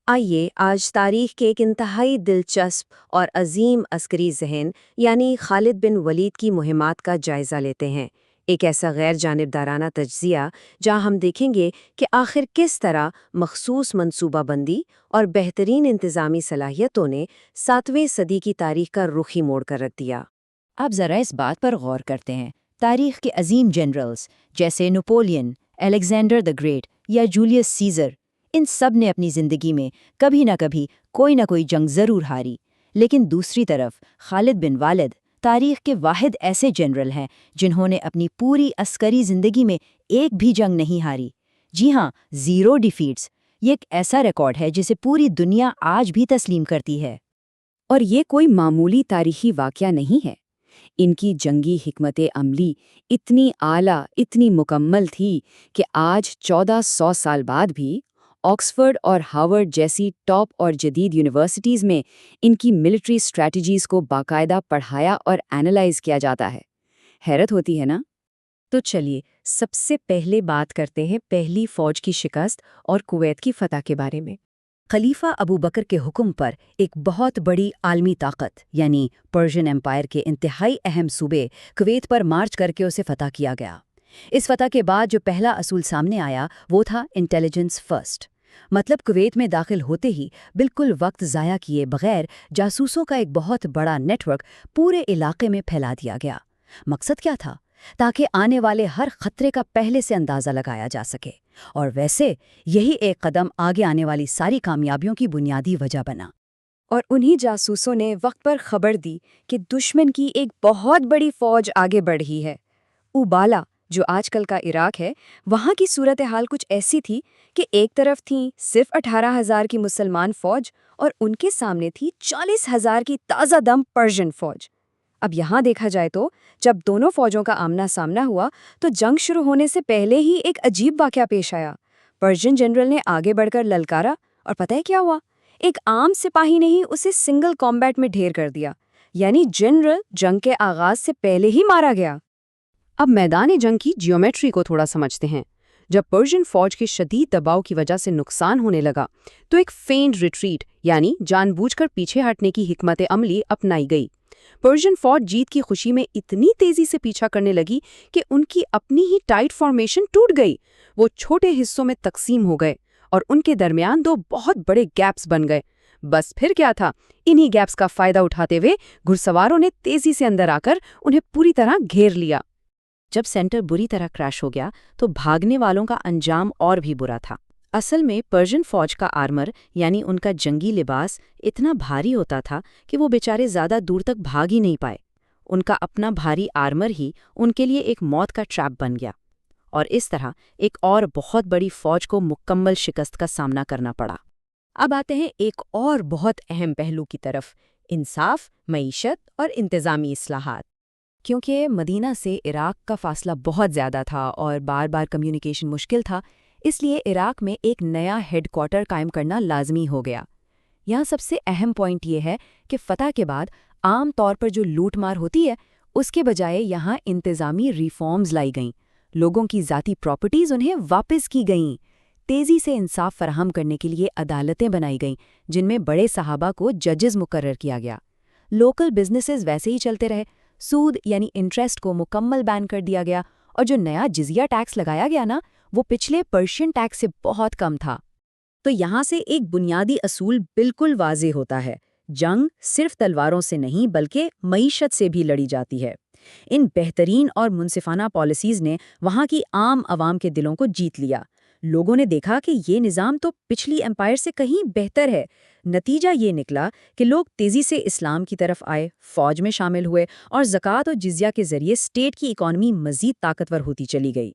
آئیے آج تاریخ کے ایک انتہائی دلچسپ اور عظیم عسکری ذہن یعنی خالد بن ولید کی مہمات کا جائزہ لیتے ہیں۔ ایک ایسا غیر جانبدارانہ تجزیہ جہاں ہم دیکھیں گے کہ آخر کس طرح مخصوص منصوبہ بندی اور بہترین انتظامی صلاحیتوں نے 7ویں صدی کی تاریخ کا رخ ہی موڑ کر رکھ دیا۔ اب ذرا اس بات پر غور کرتے ہیں، تاریخ کے عظیم جنرلز جیسے نپولین، الیگزینڈر دی گریٹ یا جولیس سیزر، ان سب نے اپنی زندگی میں کبھی نہ کوئی جنگ ضرور ہاری، لیکن دوسری طرف خالد بن والد تاریخ کے واحد ایسے جنرل ہیں جنہوں نے اپنی پوری عسکری زندگی میں ایک بھی جنگ نہیں ہاری۔ جی ہاں، 0 ڈیفیٹس، یہ ایک ایسا ریکارڈ ہے جسے پوری دنیا آج بھی تسلیم کرتی ہے۔ اور یہ کوئی معمولی تاریخی واقعہ نہیں ہے۔ ان کی جنگی حکمت عملی اتنی اعلیٰ، اتنی مکمل تھی کہ آج 1400 سال بعد بھی آکسفورڈ اور ہارورڈ جیسی ٹاپ اور جدید یونیورسٹیز میں ان کی ملٹری اسٹریٹجیز کو باقاعدہ پڑھایا اور اینالائز کیا جاتا ہے۔ حیرت ہوتی ہے نا؟ تو چلیے سب سے پہلے بات کرتے ہیں پہلی فوج کی شکست اور کویت کی فتح کے بارے میں۔ خلیفہ ابو بکر کے حکم پر ایک بہت بڑی عالمی طاقت یعنی پرشین امپائر کے انتہائی اہم صوبے کویت پر مارچ کر کے اسے فتح کیا گیا۔ اس فتح کے بعد جو پہلا اصول سامنے آیا وہ تھا انٹیلیجنس فرسٹ، مطلب کویت میں داخل ہوتے ہی بالکل وقت ضائع کیے بغیر جاسوسوں کا ایک بہت بڑا نیٹ ورک پورے علاقے میں پھیلا دیا گیا۔ مقصد کیا تھا؟ تاکہ آنے والے ہر خطرے کا پہلے سے اندازہ لگایا جا سکے، اور ویسے یہی ایک قدم آگے آنے والی ساری کامیابیوں کی بنیادی وجہ بنا۔ اور انہی جاسوسوں نے وقت پر خبر دی کہ دشمن کی ایک بہت بڑی فوج آگے بڑھ رہی ہے۔ اوبالا، جو آج کل کا عراق ہے، وہاں کی صورتحال کچھ ایسی تھی کہ ایک طرف تھیں صرف 18,000 کی مسلمان فوج اور ان کے سامنے تھی 40,000 کی تازہ دم پرشین فوج۔ اب یہاں دیکھا جائے تو جب دونوں فوجوں کا آمنا سامنا ہوا تو جنگ شروع ہونے سے پہلے ہی ایک عجیب واقعہ پیش آیا۔ پرشین جنرل نے آگے بڑھ کر للکارا اور پتہ ہے کیا ہوا؟ ایک عام سپاہی نے ہی اسے سنگل کامبیٹ میں ڈھیر کر دیا، یعنی جنرل جنگ کے آغاز سے پہلے ہی مارا گیا۔ اب میدان جنگ کی جیومیٹری کو تھوڑا سمجھتے ہیں۔ جب پرشین فوج کے شدید دباؤ کی وجہ سے نقصان ہونے لگا تو ایک فینڈ ریٹریٹ یعنی جان بوجھ کر پیچھے ہٹنے کی حکمت عملی اپنائی گئی۔ پرشین فوج جیت کی خوشی میں اتنی تیزی سے پیچھا کرنے لگی کہ ان کی اپنی ہی ٹائٹ فارمیشن ٹوٹ گئی۔ وہ چھوٹے حصوں میں تقسیم ہو گئے اور ان کے درمیان 2 بہت بڑے گیپس بن گئے۔ بس پھر کیا تھا؟ انہی گیپس کا فائدہ اٹھاتے ہوئے گھڑسواروں نے تیزی سے اندر آ کر انہیں پوری طرح گھیر لیا۔ جب سینٹر بری طرح کریش ہو گیا تو بھاگنے والوں کا انجام اور بھی برا تھا۔ اصل میں پرشین فوج کا آرمر یعنی ان کا جنگی لباس اتنا بھاری ہوتا تھا کہ وہ بیچارے زیادہ دور تک بھاگ ہی نہیں پائے۔ ان کا اپنا بھاری آرمر ہی ان کے لیے ایک موت کا ٹریپ بن گیا، اور اس طرح ایک اور بہت بڑی فوج کو مکمل شکست کا سامنا کرنا پڑا۔ اب آتے ہیں ایک اور بہت اہم پہلو کی طرف، انصاف، معیشت اور انتظامی اصلاحات۔ کیونکہ مدینہ سے عراق کا فاصلہ بہت زیادہ تھا اور بار بار کمیونیکیشن مشکل تھا، اس لیے عراق میں ایک نیا ہیڈ کوارٹر قائم کرنا لازمی ہو گیا۔ یہاں سب سے اہم پوائنٹ یہ ہے کہ فتح کے بعد عام طور پر جو لوٹ مار ہوتی ہے اس کے بجائے یہاں انتظامی ریفارمز لائی گئیں، لوگوں کی ذاتی پراپرٹیز انہیں واپس کی گئیں، تیزی سے انصاف فراہم کرنے کے لیے عدالتیں بنائی گئیں جن میں بڑے صحابہ کو ججز مقرر کیا گیا۔ لوکل بزنسز ویسے ہی چلتے رہے، سود یعنی انٹرسٹ کو مکمل بین کر دیا گیا، اور جو نیا جزیہ ٹیکس لگایا گیا نا وہ پچھلے پرشین ٹیکس سے بہت کم تھا۔ تو یہاں سے ایک بنیادی اصول بالکل واضح ہوتا ہے، جنگ صرف تلواروں سے نہیں بلکہ معیشت سے بھی لڑی جاتی ہے۔ ان بہترین اور منصفانہ پالیسیز نے وہاں کی عام عوام کے دلوں کو جیت لیا۔ لوگوں نے دیکھا کہ یہ نظام تو پچھلی امپائر سے کہیں بہتر ہے۔ نتیجہ یہ نکلا کہ لوگ تیزی سے اسلام کی طرف آئے، فوج میں شامل ہوئے اور زکوٰۃ اور جزیہ کے ذریعے اسٹیٹ کی اکانومی مزید طاقتور ہوتی چلی گئی۔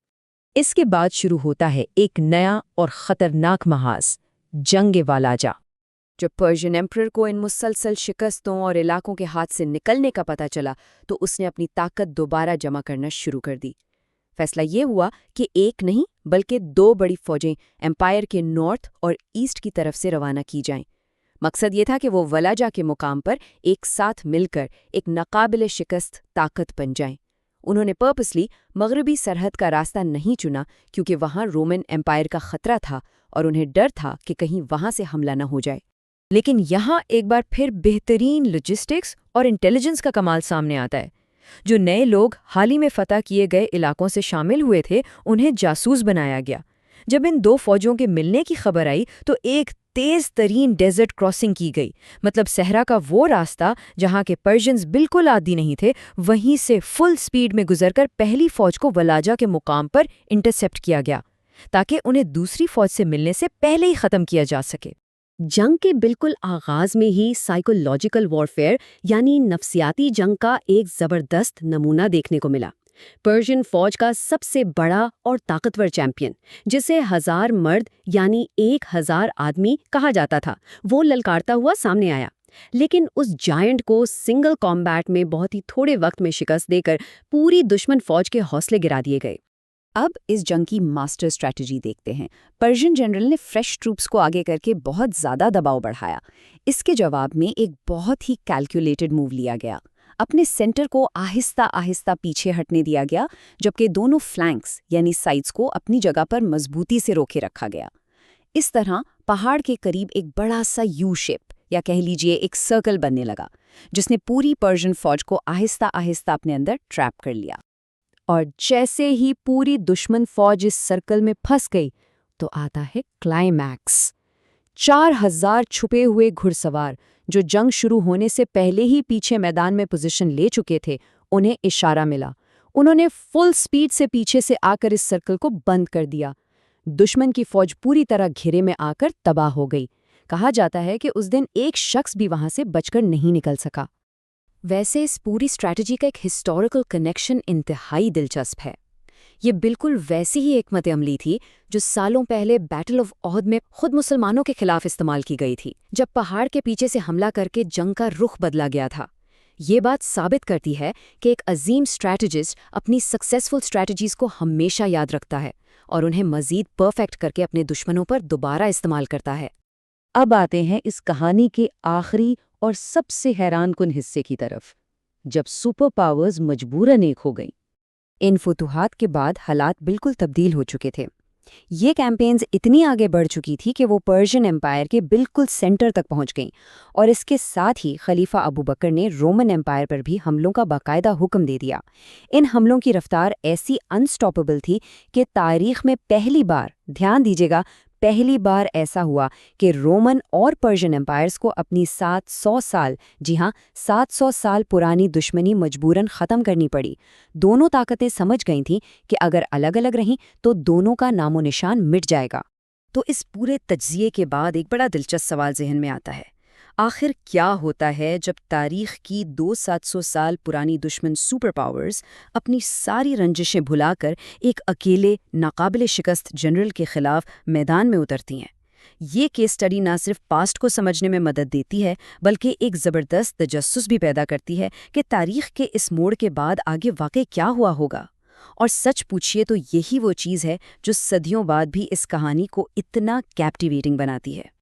اس کے بعد شروع ہوتا ہے ایک نیا اور خطرناک محاذ، جنگ والاجہ۔ جب پرشین ایمپرر کو ان مسلسل شکستوں اور علاقوں کے ہاتھ سے نکلنے کا پتہ چلا تو اس نے اپنی طاقت دوبارہ جمع کرنا شروع کر دی۔ فیصلہ یہ ہوا کہ ایک نہیں بلکہ 2 بڑی فوجیں امپائر کے نارتھ اور ایسٹ کی طرف سے روانہ کی جائیں۔ مقصد یہ تھا کہ وہ ولاجہ کے مقام پر ایک ساتھ مل کر ایک ناقابل شکست طاقت بن جائیں۔ انہوں نے پرپسلی مغربی سرحد کا راستہ نہیں چنا کیونکہ وہاں رومن امپائر کا خطرہ تھا اور انہیں ڈر تھا کہ کہیں وہاں سے حملہ نہ ہو جائے۔ لیکن یہاں ایک بار پھر بہترین لاجسٹکس اور انٹیلیجنس کا کمال سامنے آتا ہے۔ جو نئے لوگ حال ہی میں فتح کیے گئے علاقوں سے شامل ہوئے تھے انہیں جاسوس بنایا گیا۔ جب ان دو فوجوں کے ملنے کی خبر آئی تو ایک تیز ترین ڈیزرٹ کراسنگ کی گئی، مطلب صحرا کا وہ راستہ جہاں کے پرشینز بالکل عادی نہیں تھے، وہیں سے فل سپیڈ میں گزر کر پہلی فوج کو ولاجہ کے مقام پر انٹرسیپٹ کیا گیا تاکہ انہیں دوسری فوج سے ملنے سے پہلے ہی ختم کیا جا سکے۔ جنگ کے بالکل آغاز میں ہی سائیکولوجیکل وارفیئر یعنی نفسیاتی جنگ کا ایک زبردست نمونہ دیکھنے کو ملا۔ پرشین فوج کا سب سے بڑا اور طاقتور چیمپئن، جسے 1000 مرد یعنی 1000 آدمی کہا جاتا تھا، وہ للکارتا ہوا سامنے آیا۔ لیکن اس جائنٹ کو سنگل کامبیٹ میں بہت ہی تھوڑے وقت میں شکست دے کر پوری دشمن فوج کے حوصلے گرا دیے گئے۔ اب اس جنگ کی ماسٹر اسٹریٹجی دیکھتے ہیں۔ پرشین جنرل نے فریش ٹروپس کو آگے کر کے بہت زیادہ دباؤ بڑھایا۔ اس کے جواب میں ایک بہت ہی کیلکولیٹڈ موو لیا گیا۔ اپنے سینٹر کو آہستہ آہستہ پیچھے ہٹنے دیا گیا، جبکہ دونوں فلینکس یعنی سائڈز کو اپنی جگہ پر مضبوطی سے روکے رکھا گیا۔ اس طرح پہاڑ کے قریب ایک بڑا سا یو شیپ یا کہہ لیجئے ایک سرکل بننے لگا، جس نے پوری پرشین فوج کو آہستہ آہستہ اپنے اندر ٹریپ کر لیا۔ اور جیسے ہی پوری دشمن فوج اس سرکل میں پھنس گئی تو آتا ہے کلائمیکس۔ 4000 چھپے ہوئے گھڑ سوار جو جنگ شروع ہونے سے پہلے ہی پیچھے میدان میں پوزیشن لے چکے تھے، انہیں اشارہ ملا۔ انہوں نے فل سپیڈ سے پیچھے سے آ کر اس سرکل کو بند کر دیا۔ دشمن کی فوج پوری طرح گھیرے میں آ کر تباہ ہو گئی۔ کہا جاتا ہے کہ اس دن ایک شخص بھی وہاں سے بچ کر نہیں نکل سکا۔ ویسے اس پوری اسٹریٹجی کا ایک ہسٹوریکل کنیکشن انتہائی دلچسپ ہے۔ یہ بالکل ویسی ہی حکمت عملی تھی جو سالوں پہلے بیٹل آف احد میں خود مسلمانوں کے خلاف استعمال کی گئی تھی، جب پہاڑ کے پیچھے سے حملہ کر کے جنگ کا رخ بدلا گیا تھا۔ یہ بات ثابت کرتی ہے کہ ایک عظیم اسٹریٹجسٹ اپنی سکسیسفل اسٹریٹجیز کو ہمیشہ یاد رکھتا ہے اور انہیں مزید پرفیکٹ کر کے اپنے دشمنوں پر دوبارہ استعمال کرتا ہے۔ اب آتے ہیں اس کہانی کے آخری اور سب سے حیران کن حصے کی طرف، جب سپر پاورز مجبوراً ایک ہو گئیں۔ ان فتوحات کے بعد حالات بالکل تبدیل ہو چکے تھے۔ یہ کیمپینز اتنی آگے بڑھ چکی تھی کہ وہ پرشین امپائر کے بالکل سینٹر تک پہنچ گئیں، اور اس کے ساتھ ہی خلیفہ ابوبکر نے رومن امپائر پر بھی حملوں کا باقاعدہ حکم دے دیا۔ ان حملوں کی رفتار ایسی انسٹاپیبل تھی کہ تاریخ میں پہلی بار، دھیان دیجیے گا، پہلی بار ایسا ہوا کہ رومن اور پرشین امپائرز کو اپنی 700 سال، جی ہاں 700 سال پرانی دشمنی مجبوراً ختم کرنی پڑی۔ دونوں طاقتیں سمجھ گئی تھیں کہ اگر الگ الگ رہیں تو دونوں کا نام و نشان مٹ جائے گا۔ تو اس پورے تجزیے کے بعد ایک بڑا دلچسپ سوال ذہن میں آتا ہے، آخر کیا ہوتا ہے جب تاریخ کی 700 سال پرانی دشمن سپر پاورز اپنی ساری رنجشیں بھلا کر ایک اکیلے ناقابل شکست جنرل کے خلاف میدان میں اترتی ہیں؟ یہ کیس سٹڈی نہ صرف پاسٹ کو سمجھنے میں مدد دیتی ہے بلکہ ایک زبردست تجسس بھی پیدا کرتی ہے کہ تاریخ کے اس موڑ کے بعد آگے واقع کیا ہوا ہوگا۔ اور سچ پوچھئے تو یہی وہ چیز ہے جو صدیوں بعد بھی اس کہانی کو اتنا کیپٹیویٹنگ بناتی ہے۔